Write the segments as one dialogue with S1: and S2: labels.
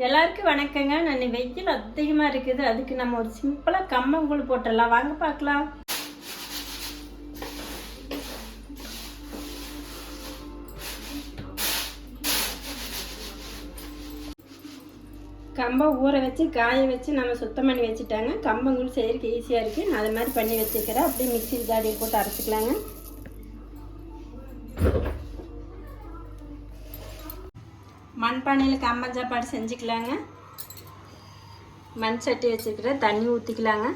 S1: எல்லாருக்கும் வணக்கங்க. நான் வெயில் அதிகமாக இருக்குது, அதுக்கு நம்ம ஒரு சிம்பிளாக கம்மங்கூழ் போட்டுடலாம். வாங்க பார்க்கலாம். கம்பை ஊற வச்சு காய வச்சு நம்ம சுத்தம் பண்ணி வச்சுட்டாங்க. கம்பங்கூழ் செய்யறதுக்கு ஈஸியாக இருக்குது. நான் அது மாதிரி பண்ணி வச்சுக்கிறேன். அப்படியே மிக்ஸி ஜாடியில் போட்டு அரைச்சிக்கலாங்க. மண்பானையில் கம்பம் சாப்பாடு செஞ்சுக்கலாங்க. மண் சட்டி வச்சுருக்கிற தண்ணி ஊற்றிக்கலாங்க.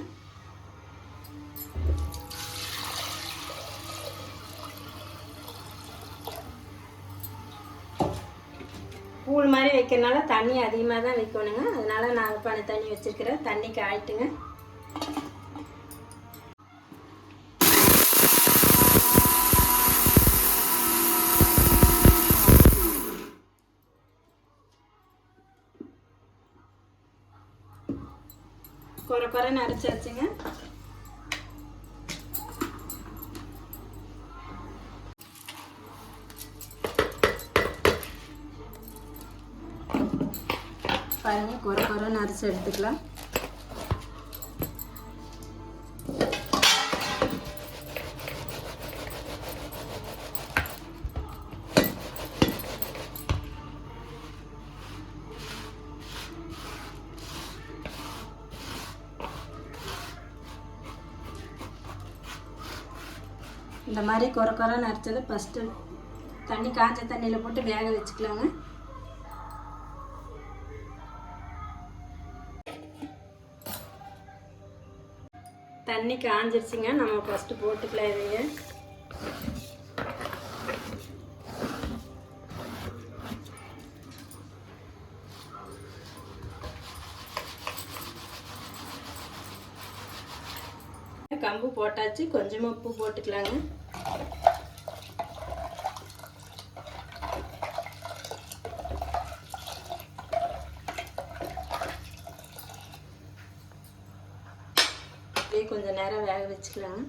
S1: கூழ் மாதிரி வைக்கிறதுனால தண்ணி அதிகமாக தான் வைக்கணுங்க. அதனால் நான் பானை தண்ணி வச்சுருக்கிறேன். தண்ணிக்கு ஆயிட்டுங்க. குறை அரைச்சாச்சுங்க. பாருங்க, குறைன்னு அரைச்சி எடுத்துக்கலாம். இந்த மாதிரி குறைன்னு அரைச்சதை ஃபஸ்ட்டு தண்ணி காய்ச்ச தண்ணியில் போட்டு வேக வச்சுக்கலாங்க. தண்ணி காஞ்சிருச்சுங்க. நம்ம ஃபஸ்ட்டு போட்டுக்கலாம் இதைங்க. கம்பு போட்டாச்சு. கொஞ்சமாக உப்பு போட்டுக்கலாங்க. அப்படியே கொஞ்சம் நேரம் வேக வச்சுக்கலாங்க.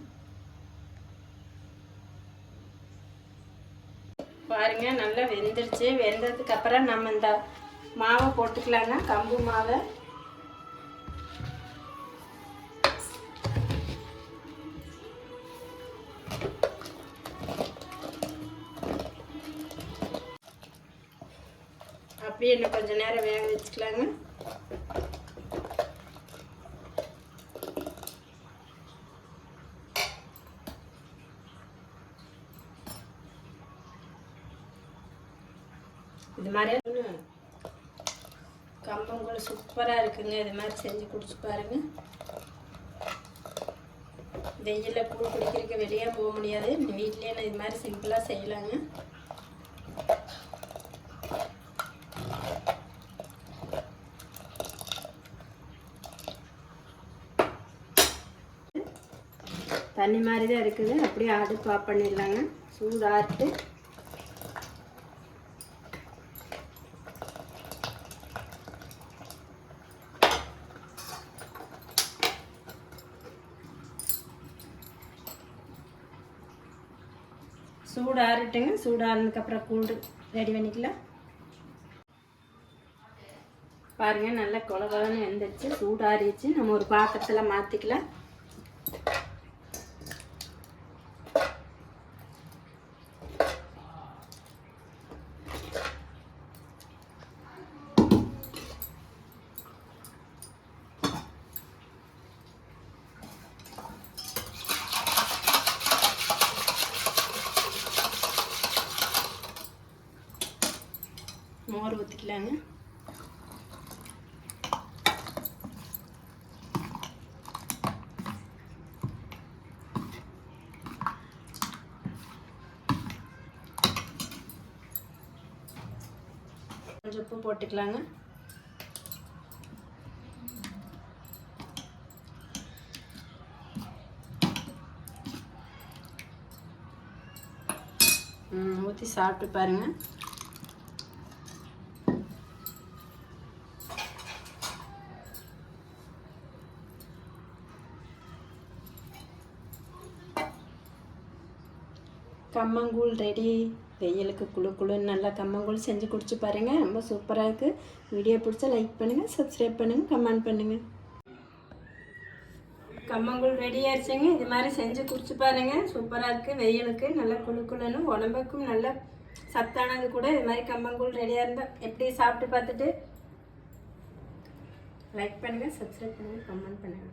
S1: பாருங்க, நல்லா வெந்துருச்சு. வெந்ததுக்கு அப்புறம் நம்ம இந்த மாவை போட்டுக்கலாங்க. கம்பு மாவை அப்படியே இன்னும் கொஞ்சம் நேரம் வேக வச்சுக்கலாங்க. இது மாதிரி கம்பங்கூழ் சூப்பராக இருக்குங்க. இது மாதிரி செஞ்சு குடிச்சு பாருங்க. வெயிலில் கூழ் குடிக்கிறதுக்கு வெளியே போக முடியாது. வீட்லேயே நான் இது மாதிரி சிம்பிளாக செய்யலாங்க. தண்ணி மாதிரி தான் இருக்குது. அப்படியே அடுப்பு ஆஃப் பண்ணிடலாங்க. சூடாட்டு சூடாறிட்டுங்க. சூடாறினதுக்கப்புறம் கூழ் ரெடி பண்ணிக்கலாம். பாருங்க, நல்லா குழன்னு வெந்துருச்சு. சூடாறிச்சு. நம்ம ஒரு பாத்திரத்தில் மாற்றிக்கலாம். மோர் ஊற்றிக்கலாங்க. கொஞ்சம் உப்பு போட்டுக்கலாங்க. ஊற்றி சாப்பிட்டு பாருங்க. கம்மங்கூழ் ரெடி. வெயிலுக்கு குழு குழுன்னு நல்லா கம்மங்கூழ் செஞ்சு குடிச்சு பாருங்கள். ரொம்ப சூப்பராக இருக்குது. வீடியோ பிடிச்சா லைக் பண்ணுங்கள், சப்ஸ்கிரைப் பண்ணுங்கள், கமெண்ட் பண்ணுங்கள். கம்மங்கூழ் ரெடி ஆயிடுச்சுங்க. இது மாதிரி செஞ்சு குடிச்சு பாருங்கள். சூப்பராக இருக்குது. வெயிலுக்கு நல்லா குழு குழுன்னு, உடம்புக்கும் நல்லா சத்தானது கூட. இது மாதிரி கம்மங்கூழ் ரெடியாக இருந்தால் எப்படி சாப்பிட்டு பார்த்துட்டு லைக் பண்ணுங்கள், சப்ஸ்கிரைப் பண்ணுங்கள், கமெண்ட் பண்ணுங்கள்.